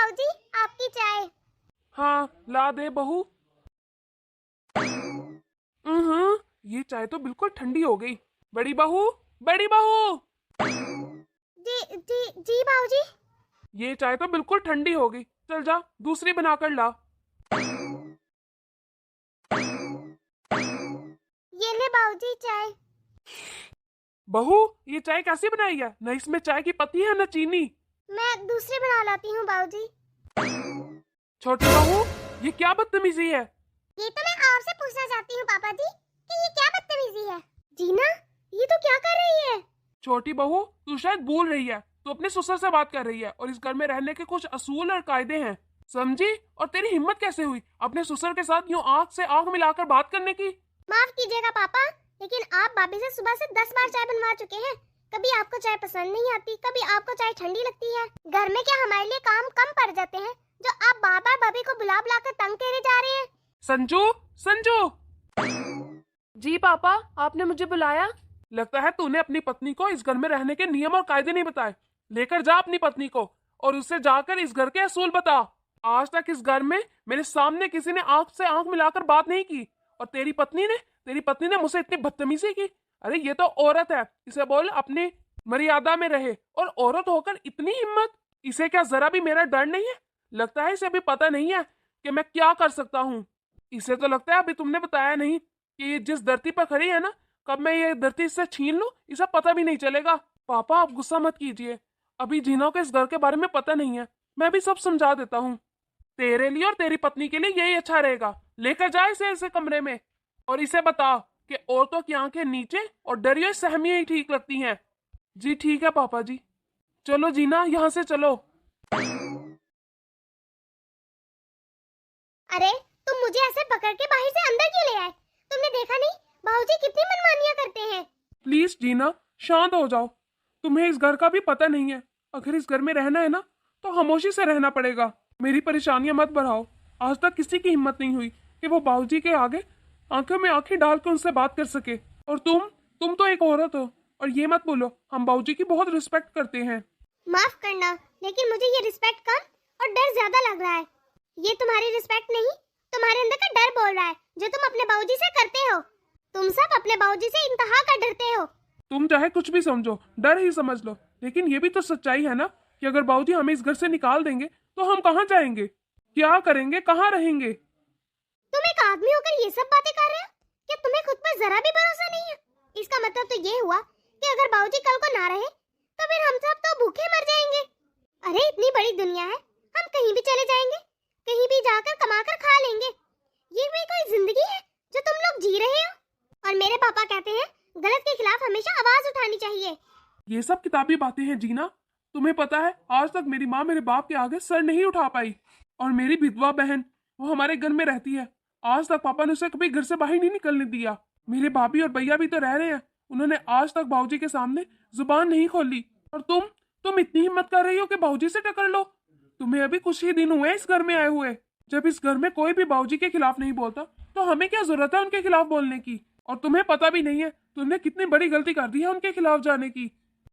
बाबूजी, आपकी चाय। हाँ ला दे बहू। ये चाय तो बिल्कुल ठंडी हो गई। बड़ी बहू, बड़ी बहू, जी जी जी बाबूजी। ये चाय तो बिल्कुल ठंडी हो गई। चल जा दूसरी बनाकर ला। ये ले बाबूजी चाय। बहू, ये चाय कैसी बनाई है? न इसमें चाय की पत्ती है न चीनी। मैं दूसरी बना लाती हूँ बाबूजी। छोटी बहू, ये क्या बदतमीजी है? ये तो मैं आपसे पूछना चाहती हूँ पापा जी कि ये क्या बदतमीजी है। जीना, ये तो क्या कर रही है? छोटी बहू, तू शायद भूल रही है। तू अपने ससुर से बात कर रही है और इस घर में रहने के कुछ असूल और कायदे हैं, समझी? और तेरी हिम्मत कैसे हुई अपने ससुर के साथ यूं आंख से आंख मिलाकर बात करने की? माफ कीजिएगा पापा, लेकिन आप भाभी से सुबह से 10 बार चाय बनवा चुके हैं। कभी आपको चाय पसंद नहीं आती, कभी आपको चाय ठंडी लगती है। घर में क्या हमारे लिए काम कम पड़ जाते हैं जो आप बार बार भाभी को बुला बुला कर तंग करे जा रहे हैं? संजू, संजू। जी पापा, आपने मुझे बुलाया? लगता है तूने अपनी पत्नी को इस घर में रहने के नियम और कायदे नहीं बताए। लेकर जा अपनी पत्नी को और उससे जाकर इस घर के असूल बता। आज तक इस घर में मेरे सामने किसी ने आंख से आंख मिलाकर बात नहीं की, और तेरी पत्नी ने मुझसे इतनी बदतमीजी की। अरे ये तो औरत है, इसे बोल अपनी मर्यादा में रहे। और औरत होकर इतनी हिम्मत, इसे क्या जरा भी मेरा डर नहीं है? लगता है इसे भी पता नहीं है कि मैं क्या कर सकता हूँ। इसे तो लगता है अभी तुमने बताया नहीं कि ये जिस धरती पर खड़ी है ना, कब मैं ये धरती इससे छीन लूं इसे पता भी नहीं चलेगा। पापा आप गुस्सा मत कीजिए, अभी जीना को इस घर के बारे में पता नहीं है। मैं भी सब समझा देता हूँ। तेरे लिए और तेरी पत्नी के लिए यही अच्छा रहेगा। लेकर जा इसे कमरे में और इसे बता कि औरतों की आंखें नीचे और डरियो सहमियां ही ठीक लगती हैं। जी ठीक है पापा जी। चलो जीना, यहाँ से चलो। अरे तुम मुझे ऐसे पकड़ के बाहर से अंदर क्यों ले आए? तुमने देखा नहीं बाबूजी कितनी मनमानियां करते हैं। प्लीज जीना, शांत हो जाओ। तुम्हें इस घर का भी पता नहीं है। अगर इस घर में रहना है ना तो खामोशी से रहना पड़ेगा। मेरी परेशानियां मत बढ़ाओ। आज तक किसी की हिम्मत नहीं हुई कि वो बाबूजी के आगे आंखों में आंखें डाल के उनसे बात कर सके। और तुम तो एक औरत हो। और ये मत बोलो हम बाबूजी की बहुत रिस्पेक्ट करते हैं। माफ करना, लेकिन मुझे ये रिस्पेक्ट कम और डर ज्यादा लग रहा है। ये तुम्हारी रिस्पेक्ट नहीं, तुम्हारे अंदर का डर बोल रहा है जो तुम अपने बाबूजी से करते हो। तुम सब अपने बाबूजी से इंतहा का डरते हो। तुम चाहे कुछ भी समझो, डर ही समझ लो, लेकिन ये भी तो सच्चाई है ना कि अगर बाबूजी हमें इस घर से निकाल देंगे तो हम कहाँ जाएंगे, क्या करेंगे, कहाँ रहेंगे? तुम एक आदमी होकर ये सब बातें कर रहे हो? क्या तुम्हें खुद पर जरा भी भरोसा नहीं है? इसका मतलब तो ये हुआ कि अगर बाबूजी कल को ना रहे तो फिर हम सब तो भूखे मर जाएंगे। अरे इतनी बड़ी दुनिया है, हम कहीं भी चले जाएंगे, कहीं भी जाकर कमाकर खा लेंगे। ये भी कोई जिंदगी है जो तुम लोग जी रहे हो? और मेरे पापा कहते हैं गलत के खिलाफ हमेशा आवाज उठानी चाहिए। ये सब किताबी बातें हैं जीना। तुम्हें पता है आज तक मेरी माँ मेरे बाप के आगे सर नहीं उठा पाई। और मेरी विधवा बहन, वो हमारे घर में रहती है। आज तक पापा ने उसे कभी घर से बाहर नहीं निकलने दिया। मेरे भाभी और भैया भी तो रह रहे हैं, उन्होंने आज तक बाबूजी के सामने जुबान नहीं खोली। और तुम इतनी हिम्मत कर रही हो कि बाबूजी से टक्कर लो। तुम्हें अभी कुछ ही दिन हुए इस घर में आए हुए। जब इस घर में कोई भी बाबूजी के खिलाफ नहीं बोलता तो हमें क्या जरूरत है उनके खिलाफ बोलने की? और तुम्हें पता भी नहीं है तुमने कितनी बड़ी गलती कर दी है उनके खिलाफ जाने की।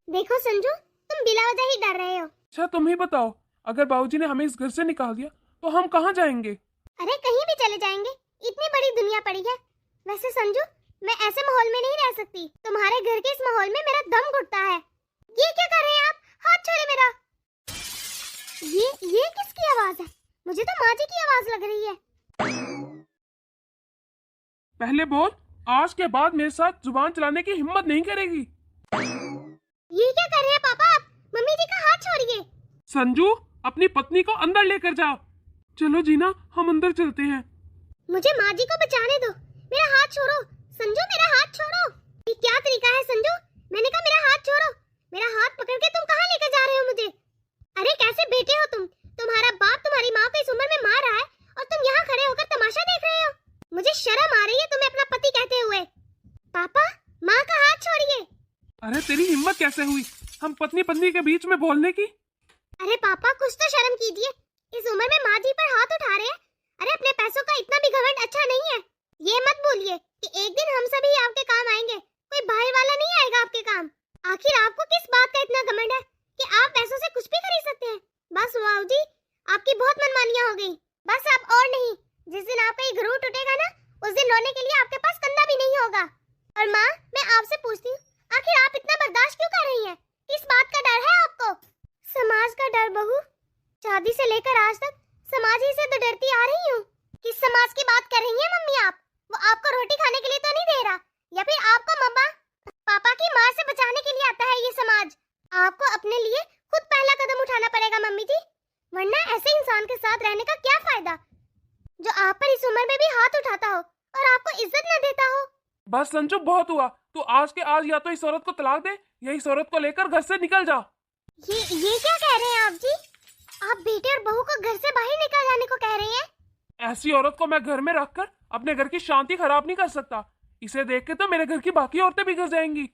देखो संजू, तुम बिला वजह ही डर रहे हो। अच्छा तुम ही बताओ, अगर बाबूजी ने हमें इस घर से निकाल दिया तो हम कहाँ जाएंगे? अरे कहीं भी चले जाएंगे, इतनी बड़ी दुनिया पड़ी है। वैसे संजू, मैं ऐसे माहौल में नहीं रह सकती। तुम्हारे घर के इस माहौल में मेरा दम घुटता है। ये क्या कर रहे हैं आप? हाथ छोड़े मेरा। ये किसकी आवाज है? मुझे तो माँ जी की आवाज लग रही है। पहले बोल, आज के बाद मेरे साथ जुबान चलाने की हिम्मत नहीं करेगी। ये क्या कर रहे हैं पापा आप? मम्मी जी का हाथ छोड़िए। संजू, अपनी पत्नी को अंदर लेकर जाओ। चलो जीना, हम अंदर चलते हैं। मुझे माँ जी को बचाने दो। मेरा हाथ छोड़ो संजू, मेरा हाथ छोड़ो। ये क्या तरीका है संजू? मैंने कहा मेरा हाथ छोड़ो। मेरा हाथ पकड़ के तुम कहाँ लेकर जा रहे हो मुझे? अरे कैसे बेटे हो तुम? तुम्हारा बाप तुम्हारी माँ को इस उम्र में मार रहा है और तुम यहाँ खड़े होकर तमाशा देख रहे हो। मुझे शर्म आ रही है तुम्हें अपना पति कहते हुए। पापा, माँ का हाथ छोड़िए। अरे तेरी हिम्मत कैसे हुई हम पत्नी पत्नी के बीच में बोलने की? अरे पापा कुछ तो शर्म कीजिए। इस उम्र में माँ जी पर हाथ उठा रहे हैं। अरे अपने पैसों का इतना भी घमंड अच्छा नहीं है। ये मत भूलिए कि एक दिन हम सभी आपके काम आएंगे, कोई बाहर वाला नहीं आएगा आपके काम। आखिर आपको किस बात का इतना घमंड है कि आप पैसों से कुछ भी खरीद सकते हैं? बस बाबूजी, आपकी बहुत मनमानियां हो गई। बस अब और नहीं। जिस दिन आपका ये घरूर टूटेगा ना, उस दिन रोने के लिए आपके पास कंधा भी नहीं होगा। और माँ, मैं आपसे पूछती हूँ, आखिर आप इतना बर्दाश्त क्यों कर रही हैं? किस बात का डर है आपको? समाज का डर बहू। शादी से लेकर आज तक समाज ही से तो डरती आ रही हूँ। किस समाज की बात कर रही हैं मम्मी आप? वो आपको रोटी खाने के लिए तो नहीं दे रहा, या फिर आपको मम्मा पापा की मार से बचाने के लिए आता है ये समाज? आपको अपने लिए खुद पहला कदम उठाना पड़ेगा मम्मी जी, वरना ऐसे इंसान के साथ रहने का क्या फायदा जो आप पर इस उम्र में भी हाथ उठाता हो और आपको इज्जत न देता हो। बस संजू, बहुत हुआ। तू आज के आज या तो इस औरत को तलाक दे या इस औरत को लेकर घर से निकल जा। ये क्या कह रहे हैं आप जी? आप बेटे और बहू को घर से बाहर निकल जाने को कह रहे हैं? ऐसी औरत को मैं घर में रखकर अपने घर की शांति खराब नहीं कर सकता। इसे देख के तो मेरे घर की बाकी औरतें बिगड़ जाएंगी।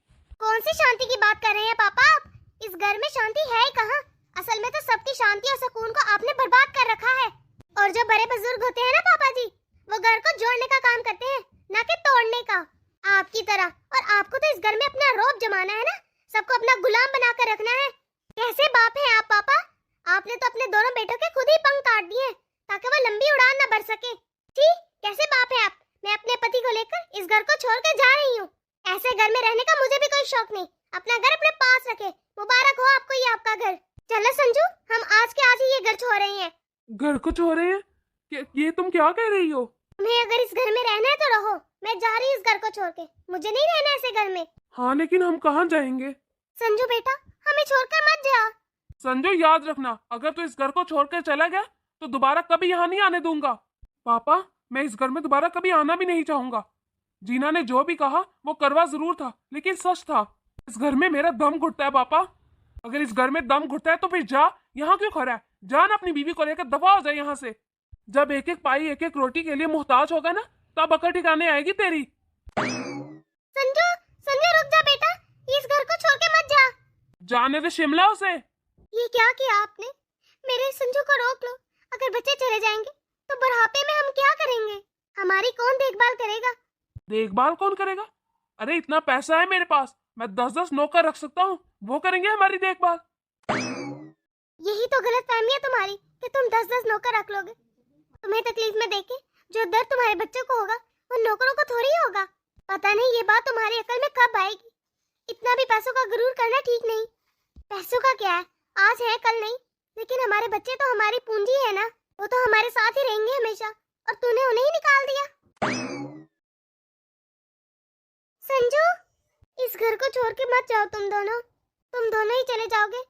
कौन सी शांति की बात कर रहे हैं पापा आप? इस घर में शांति है ही कहाँ? असल में तो सबकी शांति और सुकून को आपने बर्बाद कर रखा है। और जो बड़े बुजुर्ग होते हैं ना पापा जी, वो घर को जोड़ने का काम करते हैं, ना कि तोड़ने का, आपकी तरह। और आपको तो इस घर में अपना रौब जमाना है ना, सबको अपना गुलाम बनाकर रखना है। कैसे बाप हैं आप पापा? आपने तो अपने दोनों बेटों के खुद ही पंख काट दिए ताकि वो लंबी उड़ान न भर सके। जी, कैसे बाप है आप? मैं अपने पति को लेकर इस घर को छोड़कर जा रही हूँ। ऐसे घर में रहने का मुझे भी कोई शौक नहीं। अपना घर अपने पास रखे। मुबारक हो आपको ये आपका घर। चलो संजू, हम आज के आज ही ये घर छोड़ रहे हैं। घर को छोड़ रहे हैं? ये तुम क्या कह रही हो? तुम्हें अगर इस घर में रहना है तो रहो, मैं जा रही हूँ इस घर को छोड़ के। मुझे नहीं रहना ऐसे घर में। हाँ, लेकिन हम कहाँ जाएंगे? संजू बेटा, हमें छोड़कर मत जा। संजू, याद रखना, अगर तू इस घर को छोड़कर चला गया तो दोबारा कभी यहाँ नहीं आने दूंगा। पापा, मैं इस घर में दोबारा कभी आना भी नहीं चाहूंगा। जीना ने जो भी कहा वो करवा जरूर था, लेकिन सच था। इस घर में मेरा दम घुटता है पापा। अगर इस घर में दम घुटता है तो फिर जा, यहाँ क्यों खड़ा है? जा ना अपनी बीवी को लेकर दफा हो जाए यहाँ से। जब एक एक पाई एक एक रोटी के लिए मुहताज होगा ना, तब अकड़ ठिकाने आएगी तेरी। संजू, संजू रुक जा बेटा, इस घर को छोड़ के मत जा। जाने दे शिमला उसे। ये क्या किया आपने? मेरे संजू को रोक लो। अगर बच्चे चले जाएंगे तो बुढ़ापे में हम क्या करेंगे? हमारी कौन देखभाल करेगा? देखभाल कौन करेगा? अरे इतना पैसा है मेरे पास, मैं 10-10 नौकर रख सकता हूँ, वो करेंगे हमारी देखभाल। यही तो गलत फहमी है तुम्हारी कि तुम 10-10 नौकर रख लोगे। तुम्हें तकलीफ में देखे जो दर्द तुम्हारे बच्चों को होगा वो नौकरों को थोड़ी होगा। पता नहीं ये बात तुम्हारी अकल में कब आएगी। इतना भी पैसों का गुरूर करना ठीक नहीं। पैसों का क्या है, आज है कल नहीं, लेकिन हमारे बच्चे तो हमारी पूंजी है ना, वो तो हमारे साथ ही रहेंगे हमेशा, और तूने उन्हें ही निकाल दिया। संजू, इस घर को छोड़ के मत जाओ तुम दोनों ही चले जाओगे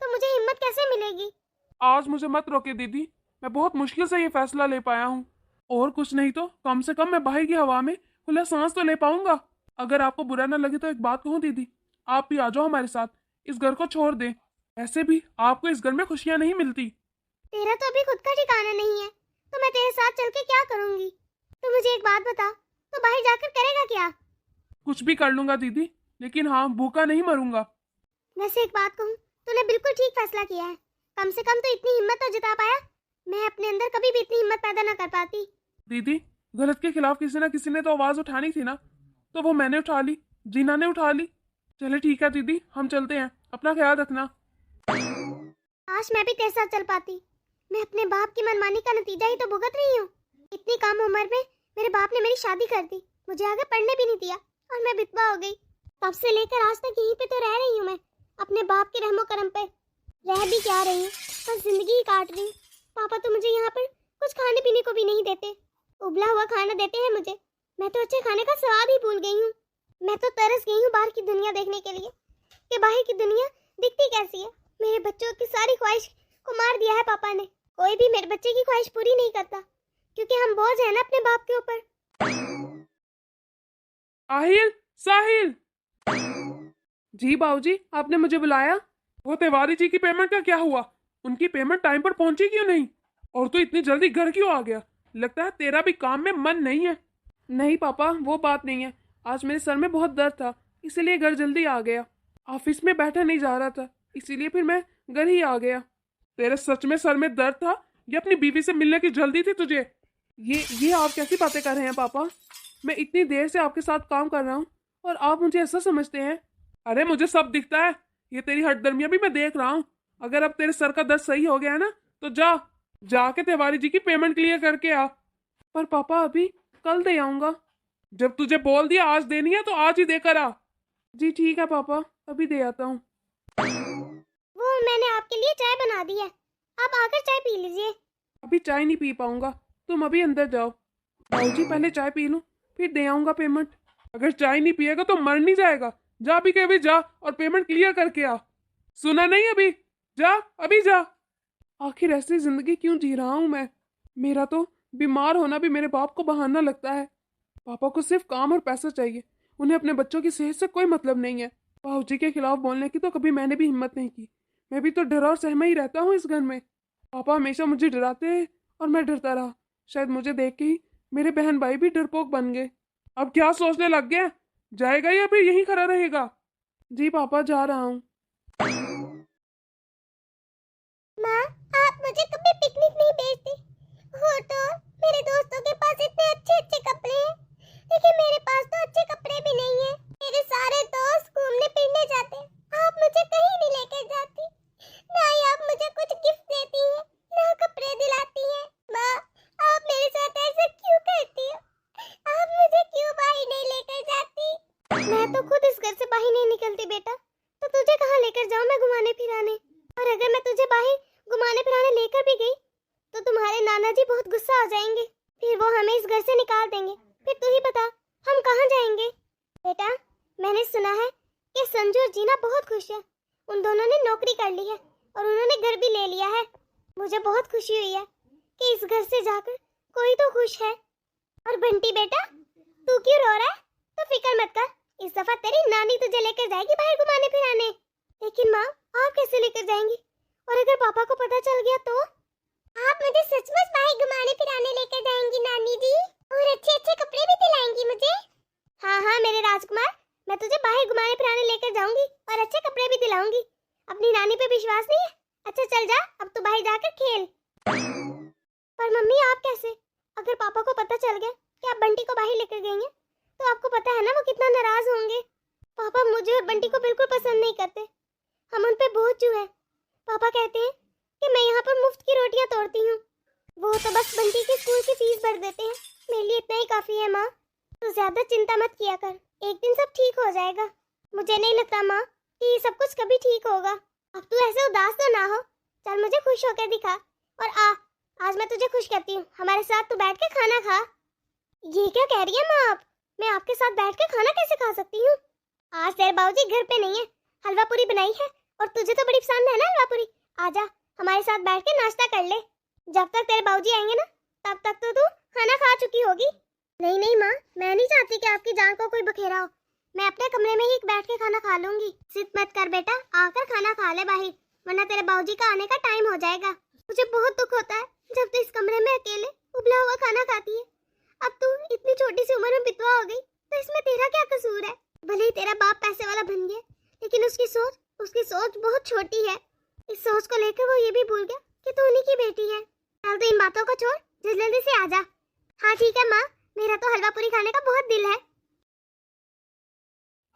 तो मुझे हिम्मत कैसे मिलेगी? आज मुझे मत रोके दीदी, मैं बहुत मुश्किल से ये फैसला ले पाया हूँ। और कुछ नहीं तो कम से कम मैं बाहर की हवा में खुला सांस तो ले पाऊंगा। अगर आपको बुरा ना लगे तो एक बात कहूँ दीदी, आप भी आ जाओ हमारे साथ, इस घर को छोड़ दें। ऐसे भी आपको इस घर में खुशियाँ नहीं मिलती। तेरा तो अभी खुद का ठिकाना नहीं है, तो मैं तेरे साथ चल के क्या करूंगी? तू मुझे एक बात बता, तो बाहर जाकर करेगा क्या? कुछ भी कर लूंगा दीदी, लेकिन हाँ, भूखा नहीं मरूंगा। वैसे एक बात कहूँ, तूने बिल्कुल ठीक फैसला किया है। कम से कम तो इतनी हिम्मत तो जता पाया। मैं अपने अंदर कभी भी इतनी हिम्मत पैदा ना कर पाती। दीदी, गलत के खिलाफ किसी ना किसी ने तो आवाज उठानी थी ना, तो वो मैंने उठा ली, जीना ने उठा ली। चले ठीक है दीदी, हम चलते हैं, अपना ख्याल रखना। आज मैं भी तेरे साथ चल पाती। मैं अपने बाप की मनमानी का नतीजा ही तो भुगत रही हूँ। इतनी कम उम्र में मेरे बाप ने मेरी शादी कर दी, मुझे आगे पढ़ने भी नहीं दिया, और मैं विधवा हो गई। तब से लेकर आज तक यहीं पे तो रह रही हूँ मैं, अपने बाप के रहमो करम पे। रह भी क्या रही हूँ, बस जिंदगी ही काट रही हूँ। पापा तो मुझे यहाँ पर कुछ खाने पीने को भी नहीं देते, उबला हुआ खाना देते हैं मुझे। मैं तो अच्छे खाने का स्वाद ही भूल गई हूँ। मैं तो तरस गई हूँ बाहर की दुनिया देखने के लिए कि बाहर की दुनिया दिखती कैसी है। मेरे बच्चों की सारी ख्वाहिश को मार दिया है पापा ने। कोई भी मेरे बच्चे की ख्वाहिश पूरी नहीं करता, क्योंकि हम बोझ है ना अपने बाप के ऊपर। आहिल, साहिल। जी बाबूजी, आपने मुझे बुलाया? वो तिवारी जी की पेमेंट का क्या हुआ? उनकी पेमेंट टाइम पर पहुंची क्यों नहीं? और तू इतनी जल्दी घर क्यों आ गया? लगता है तेरा भी काम में मन नहीं है। नहीं पापा, वो बात नहीं है। आज मेरे सर में बहुत दर्द था, इसीलिए घर जल्दी आ गया। ऑफिस में बैठा नहीं जा रहा था, इसीलिए फिर मैं घर ही आ गया। तेरे सच में सर में दर्द था या अपनी बीवी से मिलने की जल्दी थी तुझे? ये आप कैसी बातें कर रहे हैं पापा? मैं इतनी देर से आपके साथ काम कर रहा हूँ और आप मुझे ऐसा समझते हैं? अरे मुझे सब दिखता है, ये तेरी हठधर्मियां भी मैं देख रहा हूँ। अगर अब तेरे सर का दर्द सही हो गया है ना, तो जा जाके तिवारी जी की पेमेंट क्लियर करके आ। पर पापा अभी कल दे आऊंगा। जब तुझे बोल दिया आज देनी है तो आज ही देकर आ। जी ठीक है पापा, अभी दे आता हूँ। वो मैंने आपके लिए चाय बना दी है, आप आकर चाय पी लीजिए। अभी चाय नहीं पी पाऊंगा, तुम अभी अंदर जाओ। बाबूजी पहले चाय पी लूं, फिर दे आऊंगा पेमेंट। अगर चाय नहीं पिएगा तो मर नहीं जाएगा। जा अभी के अभी जा और पेमेंट क्लियर करके आ। सुना नहीं? अभी जा, अभी जा। आखिर ऐसी जिंदगी क्यों जी रहा हूं मैं? मेरा तो बीमार होना भी मेरे बाप को बहाना लगता है। पापा को सिर्फ काम और पैसा चाहिए, उन्हें अपने बच्चों की सेहत से कोई मतलब नहीं है। बाबूजी के खिलाफ बोलने की तो कभी मैंने भी हिम्मत नहीं की। मैं भी तो डरा और सहमा ही रहता हूँ इस घर में। पापा हमेशा मुझे डराते हैं और मैं डरता रहा। शायद मुझे देख के ही मेरे बहन भाई भी डरपोक बन गए। अब क्या सोचने लग गया? जाएगा या फिर यहीं खड़ा रहेगा? जी पापा जा रहा हूँ। माँ, आप मुझे कभी पिकनिक नहीं भेजती हो तो मेरे दोस्तों के पास इतने अच्छे अच्छे कपड़े हैं, लेकिन मेरे पास तो अच्छे कपड़े भी नहीं है। मेरे सारे दोस्त घूमने फिरने जाते हैं, आप मुझे कहीं नहीं लेकर जाती। ना ही आप मुझे कुछ गिफ्ट देती हैं, ना कपड़े दिलाती हैं। माँ, आप मेरे साथ ऐसा क्यों करती हो? आप मुझे क्यों बाहर नहीं लेकर जाती? मैं तो खुद इस घर से बाहर नहीं निकलती बेटा, तो तुझे कहाँ लेकर जाऊँ मैं घुमाने फिराने? और अगर मैं तुझे बाहर घुमाने फिराने लेकर भी गई तो तुम्हारे नाना जी बहुत गुस्सा हो जाएंगे, फिर वो हमें इस घर से निकाल देंगे। फिर तू ही बता हम कहाँ जाएंगे? बेटा, मैंने सुना है कि संजू और जीना बहुत खुश है। उन दोनों ने नौकरी कर ली है और उन्होंने घर भी ले लिया है। मुझे बहुत खुशी हुई है कि इस घर से जाकर कोई तो खुश है। और बंटी बेटा, तू क्यों रो रहा है? तो फिक्र मत कर, इस दफा तेरी नानी तुझे लेकर जाएगी बाहर घुमाने फिराने। लेकिन माँ, आप कैसे लेकर जाएंगी? और अगर पापा को पता चल गया तो? आप मुझे सचमुच बाहर घुमाने फिराने लेकर जाएंगी नानी जी, और अच्छे अच्छे कपड़े भी दिलाएंगी मुझे? हाँ हाँ मेरे राजकुमार, मैं तुझे बाहर घुमाने फिराने लेकर जाऊंगी और अच्छे कपड़े भी दिलाऊंगी। अपनी नानी पे विश्वास नहीं है? अच्छा चल जा, अब तू बाहर जाकर खेल। पर मम्मी आप कैसे? अगर पापा को पता चल गया कि आप बंटी को बाहर लेकर गई हैं, तो आपको पता है ना वो कितना नाराज होंगे। पापा मुझे और बंटी को बिल्कुल पसंद नहीं करते, हम उन पे बोझ है। पापा कहते हैं कि मैं यहाँ पर मुफ्त की रोटियाँ तोड़ती हूँ। वो तो बस बंटी की स्कूल की फीस भर देते हैं, मेरे लिए इतना ही काफी है। माँ, तो ज्यादा चिंता मत किया कर, एक दिन सब ठीक हो जाएगा। मुझे नहीं लगता माँ कि ये सब कुछ कभी ठीक होगा। अब तू ऐसे उदास तो ना हो, चल मुझे खुश होकर दिखा। और आज मैं तुझे खुश करती हूँ, हमारे साथ तू बैठ के खाना खा। ये क्या कह रही है माँ आप? मैं आपके साथ बैठ के खाना कैसे खा सकती हूँ? आज तेरे बाबूजी घर पे नहीं है, हलवा पूरी बनाई है और तुझे तो बड़ी पसंद है ना हलवा पूरी। आजा हमारे साथ बैठ के नाश्ता कर ले। जब तक तेरे बाबूजी आएंगे ना, तब तक तो तू खाना खा चुकी होगी। नहीं नहीं माँ, मैं नहीं चाहती कि आपकी जान को कोई बखेरा हो। मैं अपने कमरे में ही बैठ के खाना खा लूंगी। जिद मत कर बेटा, आकर खाना खा ले बाहर, वरना तेरे बाबूजी का आने का टाइम हो जाएगा। मुझे बहुत दुख होता है जब तू इस कमरे में अकेले उबला हुआ खाना खाती है। अब तू इतनी छोटी सी उम्र में विधवा हो गई, तो इसमें तेरा क्या कसूर है? भले ही तेरा बाप पैसे वाला बन गया, लेकिन उसकी सोच बहुत छोटी है। इस सोच को लेकर वो ये भी भूल गया कि तू उन्हीं की बेटी है। चल तो इन बातों को छोड़, जल्दी से आजा। हाँ ठीक है माँ, मेरा तो हलवा पूरी खाने का बहुत दिल है।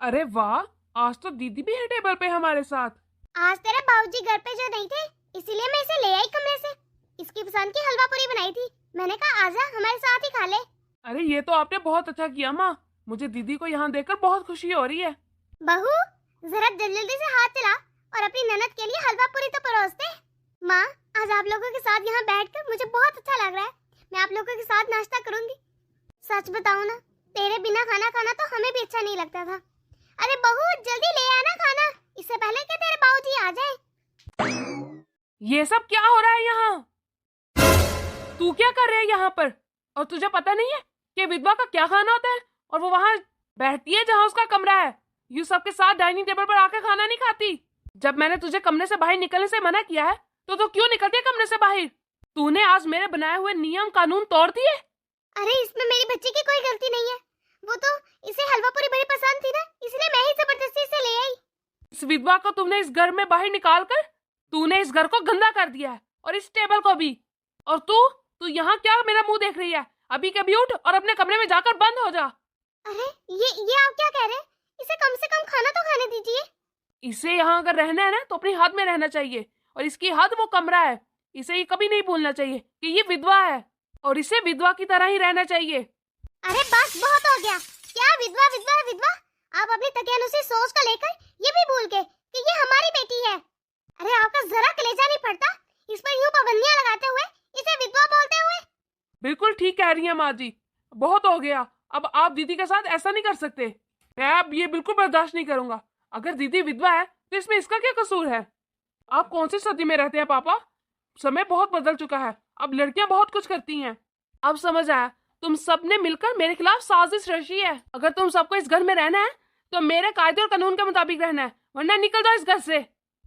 अरे वाह, आज तो दीदी भी है टेबल पे हमारे साथ। आज तेरे बाबूजी घर पे जो नहीं थे, इसीलिए मैं इसे ले आई कमरे से। इसकी पसंद की हलवा पूरी बनाई थी, मैंने कहा आजा हमारे साथ ही खा ले। अरे ये तो आपने बहुत अच्छा किया माँ, मुझे दीदी को यहाँ देखकर बहुत खुशी हो रही है। बहू, जरा जल्दी से हाथ चला और अपनी ननद के लिए हलवा पूरी तो परोस दे। माँ, आज आप लोगों के साथ यहाँ बैठकर मुझे बहुत अच्छा लग रहा है। मैं आप लोगों के साथ नाश्ता करूंगी। सच बताऊं ना, तेरे बिना खाना खाना तो हमें भी अच्छा नहीं लगता था। अरे बहू, जल्दी ले आना खाना, इससे पहले कि तेरे बाबूजी आ जाए। ये सब क्या हो रहा है यहाँ? तू क्या कर रहे है यहाँ पर? और तुझे पता नहीं है कि विधवा का क्या खाना होता है? और वो वहाँ बैठती है जहाँ उसका कमरा है, यू सबके साथ डाइनिंग टेबल पर आकर खाना नहीं खाती। जब मैंने तुझे कमरे से बाहर निकलने से मना किया है, तो तू क्यों निकलती है कमरे से बाहर? तूने आज मेरे बनाए हुए नियम कानून तोड़ दिए। अरे इसमें मेरी बच्ची की कोई गलती नहीं है, वो तो इसे हलवा पूरी बड़ी पसंद थी ना, इसलिए मैं ही जबरदस्ती से ले आई। इस विधवा को तुमने इस घर में बाहर निकाल कर तूने इस घर को गंदा कर दिया है, और इस टेबल को भी। और तू यहाँ क्या मेरा मुंह देख रही है? अभी कभी उठ और अपने कमरे में जाकर बंद हो जा। अरे ये आप क्या कह रहे हैं? इसे कम से कम खाना तो खाने दीजिए। इसे यहाँ अगर रहना है ना, तो अपनी हद में रहना चाहिए, और इसकी हद वो कमरा है। इसे ये कभी नहीं भूलना चाहिए कि ये विधवा है और इसे विधवा की तरह ही रहना चाहिए। अरे बस बहुत हो गया। क्या विधवा विधवा विधवा? आप अपनी तकियानुसी सोच को लेकर ये भी भूल गए कि ये हमारी बेटी है। अरे आपका जरा कलेजा नहीं पड़ता इस पर यूं पाबंदियां लगाते हुए, इसे विधवा बोलते हुए? बिल्कुल ठीक कह रही हैं माँ जी, बहुत हो गया। अब आप दीदी के साथ ऐसा नहीं कर सकते। मैं अब ये बिल्कुल बर्दाश्त नहीं करूंगा। अगर दीदी विधवा है तो इसमें इसका क्या कसूर है? आप कौन सी सदी में रहते हैं पापा? समय बहुत बदल चुका है, अब लड़कियां बहुत कुछ करती हैं। अब समझ आया, तुम सबने मिलकर मेरे खिलाफ साजिश रची है। अगर तुम सबको इस घर में रहना है तो मेरे कायदे और कानून के मुताबिक रहना है, वरना निकल जाओ इस घर से।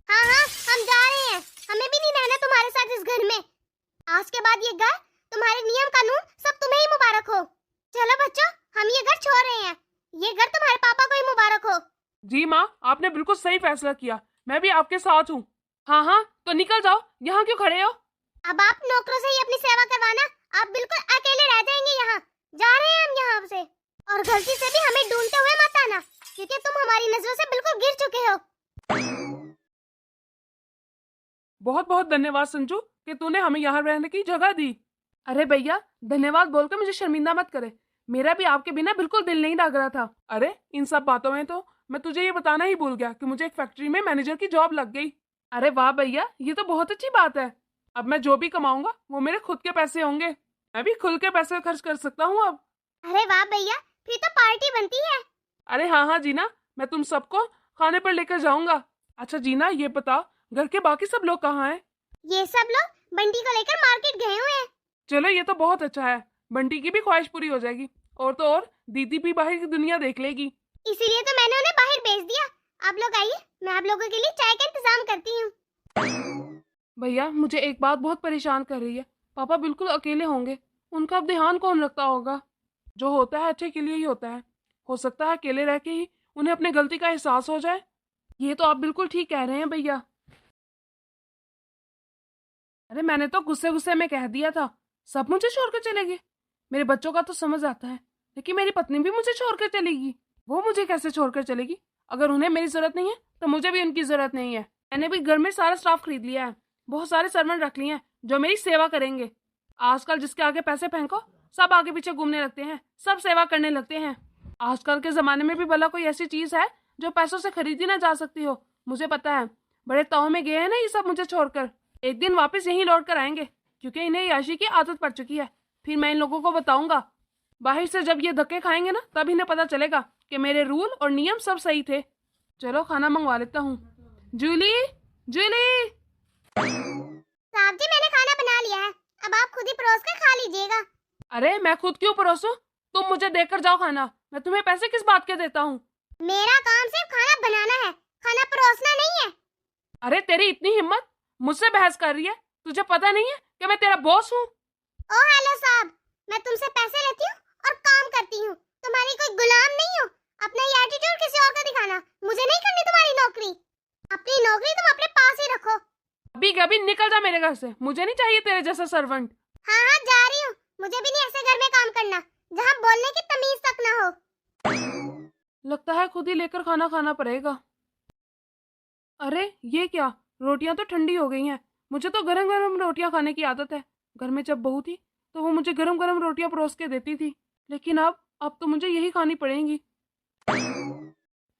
हाँ हाँ, हम जा रहे हैं। हमें भी नहीं रहना तुम्हारे साथ इस घर में। आज के बाद ये घर, तुम्हारे नियम कानून सब तुम्हें ही मुबारक हो। चलो बच्चों, हम ये घर छोड़ रहे हैं। ये घर तुम्हारे पापा को ही मुबारक हो। जी माँ, आपने बिल्कुल सही फैसला किया। मैं भी आपके साथ हूँ। हाँ हाँ, तो निकल जाओ, यहाँ क्यों खड़े हो? अब आप नौकरों से ही अपनी सेवा करवाना। आप बिल्कुल अकेले रह जाएंगे यहाँ। जा रहे हैं हम यहाँ से। और गलती से भी हमें ढूंढते हुए मत आना, क्योंकि तुम हमारी नजरों से बिल्कुल गिर चुके हो। बहुत बहुत धन्यवाद संजू कि तूने हमें यहाँ रहने की जगह दी। अरे भैया, धन्यवाद बोलकर मुझे शर्मिंदा मत करे। मेरा भी आपके बिना बिल्कुल दिल नहीं लग रहा था। अरे इन सब बातों में तो मैं तुझे ये बताना ही भूल गया कि मुझे एक फैक्ट्री में मैनेजर की जॉब लग गई। अरे वाह भैया, ये तो बहुत अच्छी बात है। अब मैं जो भी कमाऊंगा वो मेरे खुद के पैसे होंगे। मैं भी खुल के पैसे खर्च कर सकता हूँ अब। अरे वाह भैया, फिर तो पार्टी बनती है। अरे हाँ हाँ जीना, मैं तुम सबको खाने पर लेकर जाऊंगा। अच्छा जीना, ये बता घर के बाकी सब लोग कहाँ हैं? ये सब लोग बंटी को लेकर मार्केट गए हुए हैं। चलो ये तो बहुत अच्छा है, बंटी की भी ख्वाहिश पूरी हो जाएगी। और तो और दीदी भी बाहर की दुनिया देख लेगी। इसीलिए तो मैंने उन्हें बाहर भेज दिया। आप लोग आइए, मैं आप लोगों के लिए चाय का इंतजाम करती हूँ। भैया, मुझे एक बात बहुत परेशान कर रही है। पापा बिल्कुल अकेले होंगे, उनका अब ध्यान कौन रखता होगा? जो होता है अच्छे के लिए ही होता है। हो सकता है अकेले रह के ही उन्हें अपनी गलती का एहसास हो जाए। ये तो आप बिल्कुल ठीक कह रहे हैं भैया। अरे मैंने तो गुस्से गुस्से में कह दिया था, सब मुझे छोड़कर चले गए। मेरे बच्चों का तो समझ आता है, लेकिन मेरी पत्नी भी मुझे छोड़कर चलेगी। वो मुझे कैसे छोड़कर चलेगी? अगर उन्हें मेरी जरूरत नहीं है तो मुझे भी उनकी जरूरत नहीं है। मैंने भी घर में सारा स्टाफ खरीद लिया है, बहुत सारे सर्वेंट रख लिए हैं जो मेरी सेवा करेंगे। आजकल जिसके आगे पैसे फेंको सब आगे पीछे घूमने लगते हैं, सब सेवा करने लगते हैं। आजकल के जमाने में भी भला कोई ऐसी चीज है जो पैसों से खरीदी ना जा सकती हो? मुझे पता है, बड़े ताव में गए हैं ना ये सब मुझे छोड़कर। एक दिन वापस यहीं लौट कर आएंगे, क्योंकि इन्हें याशी की आदत पड़ चुकी है। फिर मैं इन लोगों को बताऊंगा। बाहर से जब ये धक्के खाएंगे ना, तब इन्हें पता चलेगा कि मेरे रूल और नियम सब सही थे। चलो खाना मंगवा लेता हूँ। जूली, जूली। साहब जी, मैंने खाना बना लिया है, अब आप खुद ही परोस कर खा लीजिएगा। अरे मैं खुद क्यों परोसूं? तुम मुझे देकर जाओ खाना। मैं तुम्हें पैसे किस बात के देता हूँ? मेरा काम सिर्फ खाना बनाना है, खाना परोसना नहीं है। अरे तेरी इतनी हिम्मत, मुझसे बहस कर रही है? तुझे पता नहीं है कि मैं तेरा बॉस हूँ? ओ हेलो साहब, मैं तुमसे पैसे लेती हूँ और काम करती हूँ, तुम्हारी कोई गुलाम नहीं हूँ। अपना ये एटीट्यूड किसी और का दिखाना, मुझे नहीं करनी तुम्हारी नौकरी। अपनी नौकरी तुम अपने पास ही रखो। अभी कभी निकल जा मेरे घर से, मुझे नहीं चाहिए तेरे जैसा सर्वेंट। हाँ हाँ, जा रही हूँ। मुझे भी नहीं ऐसे घर में काम करना जहाँ बोलने की तमीज तक ना हो। लगता है खुद ही लेकर खाना खाना पड़ेगा। अरे ये क्या, रोटियां तो ठंडी हो गई हैं। मुझे तो गरम गरम रोटियां खाने की आदत है। घर में जब बहू थी तो वो मुझे गरम गरम रोटियां परोस के देती थी, लेकिन अब तो मुझे यही खानी पड़ेंगी।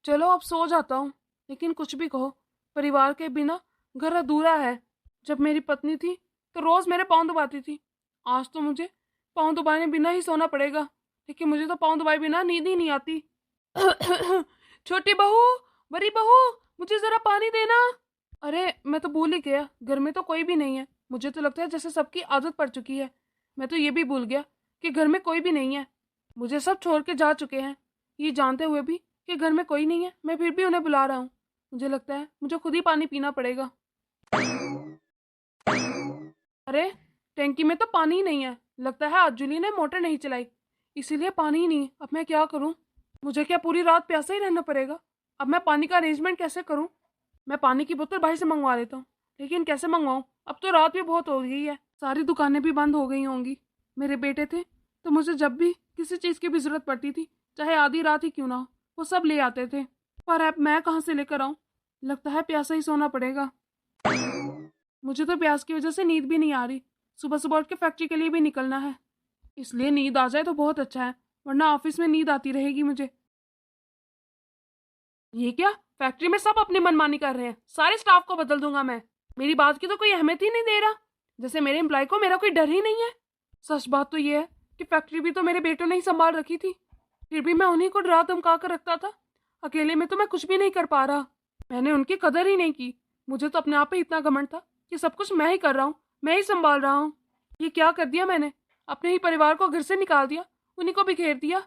चलो अब सो जाता हूँ, लेकिन कुछ भी कहो, परिवार के बिना घर अधूरा है। जब मेरी पत्नी थी तो रोज मेरे पाँव दबाती थी, आज तो मुझे पाँव दबाने बिना ही सोना पड़ेगा। लेकिन मुझे तो पाँव दबाए बिना नींद ही नहीं आती। छोटी बहू, बड़ी बहू, मुझे जरा पानी देना। अरे मैं तो भूल ही गया, घर में तो कोई भी नहीं है। मुझे तो लगता है जैसे सबकी आदत पड़ चुकी है। मैं तो ये भी भूल गया कि घर में कोई भी नहीं है। मुझे सब छोड़ के जा चुके हैं, ये जानते हुए भी कि घर में कोई नहीं है। मैं फिर भी उन्हें बुला रहा हूँ। मुझे लगता है मुझे खुद ही पानी पीना पड़ेगा। अरे टैंकी में तो पानी ही नहीं है। लगता है आज जूली ने मोटर नहीं चलाई, इसीलिए पानी ही नहीं है। अब मैं क्या करूं? मुझे क्या पूरी रात प्यासा ही रहना पड़ेगा? अब मैं पानी का अरेंजमेंट कैसे करूं? मैं पानी की बोतल बाहर से मंगवा लेता हूँ, लेकिन कैसे मंगवाऊं? अब तो रात भी बहुत हो गई है, सारी दुकानें भी बंद हो गई होंगी। मेरे बेटे थे तो मुझे जब भी किसी चीज़ की भी जरूरत पड़ती थी, चाहे आधी रात ही क्यों ना हो, वो सब ले आते थे। पर अब मैं कहाँ से लेकर आऊँ? लगता है प्यासा ही सोना पड़ेगा। मुझे तो प्यास की वजह से नींद भी नहीं आ रही। सुबह सुबह उठ के फैक्ट्री के लिए भी निकलना है, इसलिए नींद आ जाए तो बहुत अच्छा है, वरना ऑफिस में नींद आती रहेगी मुझे। ये क्या, फैक्ट्री में सब अपनी मनमानी कर रहे हैं, सारे स्टाफ को बदल दूंगा मैं। मेरी बात की तो कोई अहमियत ही नहीं दे रहा, जैसे मेरे एम्प्लॉय को मेरा कोई डर ही नहीं है। सच बात तो ये है कि फैक्ट्री भी तो मेरे बेटों ने ही संभाल रखी थी, फिर भी मैं उन्हीं को डरा धमका कर रखता था। अकेले में तो मैं कुछ भी नहीं कर पा रहा, मैंने उनकी कदर ही नहीं की। मुझे तो अपने आप पे इतना घमंड था कि सब कुछ मैं ही कर रहा हूँ, मैं ही संभाल रहा हूँ। ये क्या कर दिया मैंने, अपने ही परिवार को घर से निकाल दिया, उन्हीं को बिखेर दिया।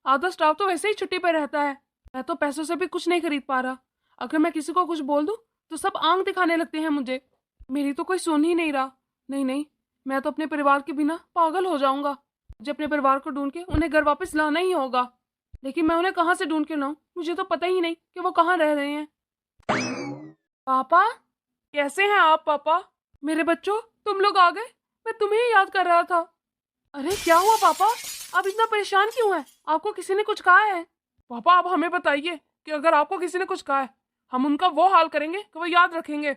आधा स्टाफ तो वैसे ही छुट्टी पर रहता है, मैं तो पैसों से भी कुछ नहीं खरीद पा रहा। अगर मैं किसी को कुछ बोल दूं तो सब आंख दिखाने लगते हैं मुझे, मेरी तो कोई सुन ही नहीं रहा। नहीं नहीं, मैं तो अपने परिवार के बिना पागल हो जाऊंगा। मुझे अपने परिवार को ढूंढ के उन्हें घर वापस लाना ही होगा, लेकिन मैं उन्हें कहाँ से ढूंढ के लाऊं, मुझे तो पता ही नहीं कि वो कहाँ रह रहे हैं। पापा, कैसे हैं आप पापा? मेरे बच्चों, तुम लोग आ गए, मैं तुम्हें ही याद कर रहा था। अरे क्या हुआ पापा, आप इतना परेशान क्यों हैं? आपको किसी ने कुछ कहा है? पापा आप हमें बताइए कि अगर आपको किसी ने कुछ कहा है, हम उनका वो हाल करेंगे कि वो याद रखेंगे।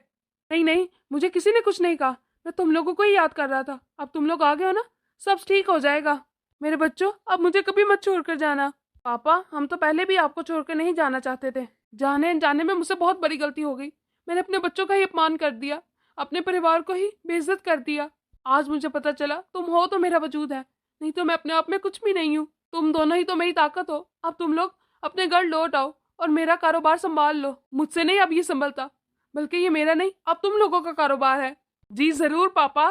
नहीं नहीं, मुझे किसी ने कुछ नहीं कहा, मैं तुम लोगों को ही याद कर रहा था। अब तुम लोग आ गए हो ना, सब ठीक हो जाएगा। मेरे बच्चों, अब मुझे कभी मत छोड़कर जाना। पापा, हम तो पहले भी आपको छोड़कर नहीं जाना चाहते थे, जाने जाने में मुझसे बहुत बड़ी गलती हो गई। मैंने अपने बच्चों का ही अपमान कर दिया, अपने परिवार को ही बेइज्जत कर दिया। आज मुझे पता चला तुम हो तो मेरा वजूद है, नहीं तो मैं अपने आप में कुछ भी नहीं हूँ। तुम दोनों ही तो मेरी ताकत हो। अब तुम लोग अपने घर लौट आओ और मेरा कारोबार संभाल लो। मुझसे नहीं अब ये संभलता, बल्कि ये मेरा नहीं, अब तुम लोगों का कारोबार है। जी जरूर पापा।